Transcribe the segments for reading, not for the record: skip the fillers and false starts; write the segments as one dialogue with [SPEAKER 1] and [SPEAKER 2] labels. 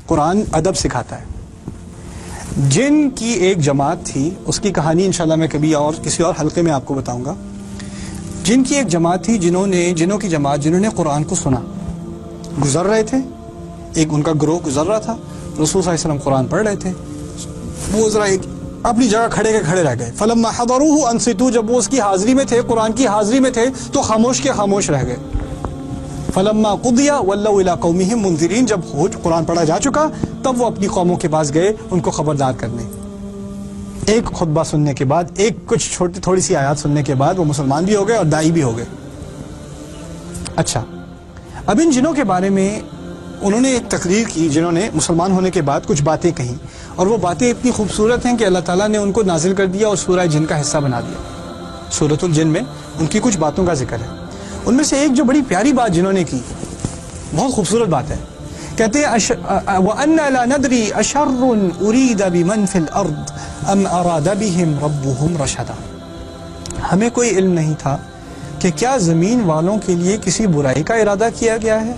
[SPEAKER 1] قرآن ادب سکھاتا ہے. جن کی ایک جماعت تھی، اس کی کہانی انشاءاللہ میں کبھی اور کسی اور حلقے میں آپ کو بتاؤں گا. جن کی ایک جماعت تھی جنہوں نے قرآن کو سنا، گزر رہے تھے، ایک ان کا گروہ گزر رہا تھا، رسول صلی اللہ علیہ وسلم قرآن پڑھ رہے تھے، وہ ذرا ایک اپنی جگہ کھڑے رہ گئے. فلما حضروه انصتوا، جب وہ اس کی حاضری میں تھے، قرآن کی حاضری میں تھے تو خاموش کے خاموش رہ گئے. فلما قضی ولوا الی قومهم منذرین، جب قرآن پڑھا جا چکا تب وہ اپنی قوموں کے پاس گئے ان کو خبردار کرنے. ایک خطبہ سننے کے بعد، ایک کچھ تھوڑی سی آیات سننے کے بعد وہ مسلمان بھی ہو گئے اور دائی بھی ہو گئے. اچھا، اب ان جنوں کے بارے میں انہوں نے ایک تقریر کی، جنہوں نے مسلمان ہونے کے بعد کچھ باتیں کہیں، اور وہ باتیں اتنی خوبصورت ہیں کہ اللہ تعالیٰ نے ان کو نازل کر دیا اور سورہ جن کا حصہ بنا دیا. سورۃ الجن میں ان کی کچھ باتوں کا ذکر ہے. ان میں سے ایک جو بڑی پیاری بات جنہوں نے کی، بہت خوبصورت بات ہے. کہتے ہیں وَأَنَّا لَا نَدْرِي أَشَرٌ أُرِيدَ بِمَنْ فِي الْأَرْضِ أَمْ أَرَادَ بِهِمْ رَبُّهُمْ رَشَدًا. ہمیں کوئی علم نہیں تھا کہ کیا زمین والوں کے لیے کسی برائی کا ارادہ کیا گیا ہے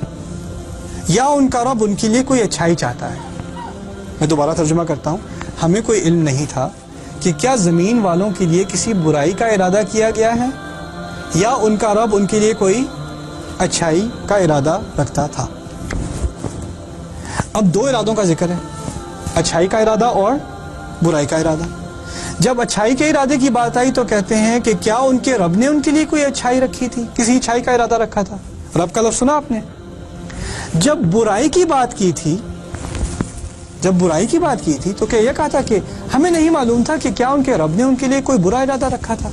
[SPEAKER 1] یا ان کا رب ان کے لیے کوئی اچھائی چاہتا ہے. میں دوبارہ ترجمہ کرتا ہوں. ہمیں کوئی علم نہیں تھا کہ کیا زمین والوں کے لیے کسی برائی کا ارادہ کیا گیا ہے یا ان کا رب ان کے لیے کوئی اچھائی کا ارادہ رکھتا تھا. اب دو ارادوں کا ذکر ہے، اچھائی کا ارادہ اور برائی کا ارادہ. جب اچھائی کے ارادے کی بات آئی تو کہتے ہیں کہ کیا ان کے رب نے ان کے لیے کوئی اچھائی رکھی تھی، کسی اچھائی کا ارادہ رکھا تھا. رب کا لفظ سنا آپ نے. جب برائی کی بات کی تھی تو کہ یہ کہا تھا کہ ہمیں نہیں معلوم تھا کہ کیا ان کے رب نے ان کے لیے کوئی برا ارادہ رکھا تھا.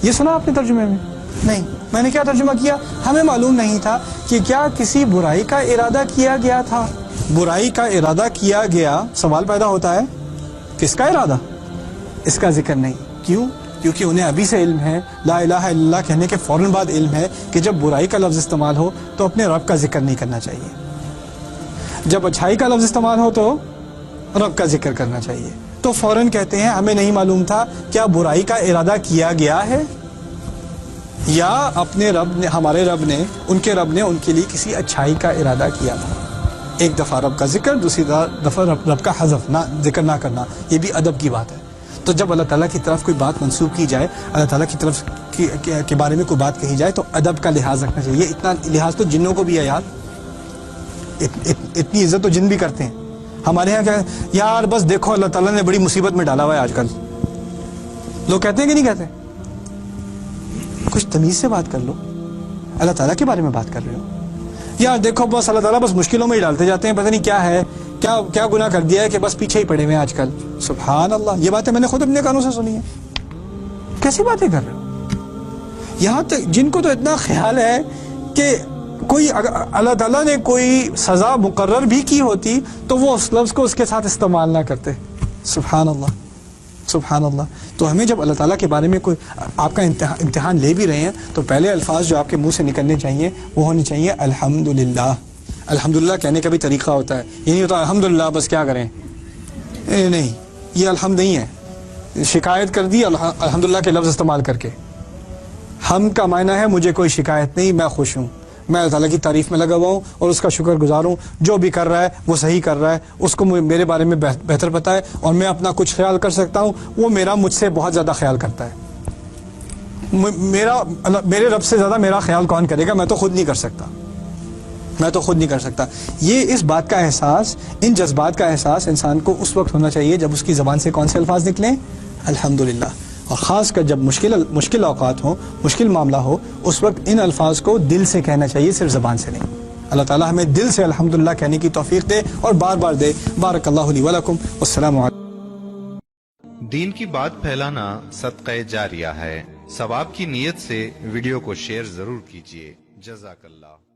[SPEAKER 1] یہ سنا آپ نے ترجمے میں؟ نہیں. میں نے کیا ترجمہ کیا؟ ہمیں معلوم نہیں تھا کہ کیا کسی برائی کا ارادہ کیا گیا تھا. برائی کا ارادہ کیا گیا، سوال پیدا ہوتا ہے کس کا ارادہ؟ اس کا ذکر نہیں. کیوں؟ کیونکہ انہیں ابھی سے علم ہے، لا الہ الا اللہ کہنے کے فوراً بعد علم ہے کہ جب برائی کا لفظ استعمال ہو تو اپنے رب کا ذکر نہیں کرنا چاہیے، جب اچھائی کا لفظ استعمال ہو تو رب کا ذکر کرنا چاہیے. تو فوراً کہتے ہیں ہمیں نہیں معلوم تھا کیا برائی کا ارادہ کیا گیا ہے یا اپنے رب نے، ہمارے رب نے، ان کے رب نے ان کے لیے کسی اچھائی کا ارادہ کیا تھا. ایک دفعہ رب کا ذکر، دوسری دفعہ رب کا حذف، نہ ذکر نہ کرنا، یہ بھی ادب کی بات ہے. تو جب اللہ تعالیٰ کی طرف کوئی بات منسوب کی جائے، اللہ تعالیٰ کی طرف کے بارے میں کوئی بات کہی جائے تو ادب کا لحاظ رکھنا چاہیے. اتنا لحاظ تو جنوں کو بھی ہے یار، اتنی عزت تو جن بھی کرتے ہیں. ہمارے یہاں کیا یار، بس دیکھو اللہ تعالیٰ نے بڑی مصیبت میں ڈالا ہوا ہے آج کل. لوگ کہتے ہیں کہ نہیں کہتے؟ کچھ تمیز سے بات کر لو. اللہ تعالیٰ کے بارے میں بات کر رہے ہو یار، دیکھو بس اللہ تعالیٰ بس مشکلوں میں ہی ڈالتے جاتے ہیں، پتہ نہیں کیا ہے، کیا گناہ کر دیا ہے کہ بس پیچھے ہی پڑے ہوئے ہیں آج کل. سبحان اللہ، یہ باتیں میں نے خود اپنے کانوں سے سنی ہیں. کیسی باتیں کر رہے ہو؟ یہاں تک جن کو تو اتنا خیال ہے کہ کوئی اللہ تعالیٰ نے کوئی سزا مقرر بھی کی ہوتی تو وہ اس لفظ کو اس کے ساتھ استعمال نہ کرتے. سبحان اللہ، سبحان اللہ. تو ہمیں جب اللہ تعالیٰ کے بارے میں کوئی آپ کا امتحان لے بھی رہے ہیں تو پہلے الفاظ جو آپ کے منہ سے نکلنے چاہیے وہ ہونے چاہیے الحمدللہ. الحمدللہ کہنے کا بھی طریقہ ہوتا ہے. یہ نہیں ہوتا الحمدللہ بس کیا کریں، نہیں، یہ الحمد نہیں ہے. شکایت کر دی الحمدللہ کے لفظ استعمال کر کے. ہم کا معنی ہے مجھے کوئی شکایت نہیں، میں خوش ہوں، میں اللہ تعالیٰ کی تعریف میں لگا ہوا ہوں اور اس کا شکر گزار ہوں. جو بھی کر رہا ہے وہ صحیح کر رہا ہے، اس کو میرے بارے میں بہتر پتہ ہے اور میں اپنا کچھ خیال کر سکتا ہوں، وہ مجھ سے بہت زیادہ خیال کرتا ہے. میرے رب سے زیادہ میرا خیال کون کرے گا؟ میں تو خود نہیں کر سکتا. یہ اس بات کا احساس، ان جذبات کا احساس انسان کو اس وقت ہونا چاہیے جب اس کی زبان سے کون سے الفاظ نکلیں؟ الحمدللہ. اور خاص کر جب مشکل اوقات ہوں، مشکل معاملہ ہو، اس وقت ان الفاظ کو دل سے کہنا چاہیے، صرف زبان سے نہیں. اللہ تعالیٰ ہمیں دل سے الحمدللہ کہنے کی توفیق دے اور بار بار دے. بارک اللہ لی ولکم، والسلام علیکم.
[SPEAKER 2] دین کی بات پھیلانا صدقہ جاریہ ہے. ثواب کی نیت سے ویڈیو کو شیئر ضرور کیجیے. جزاک اللہ.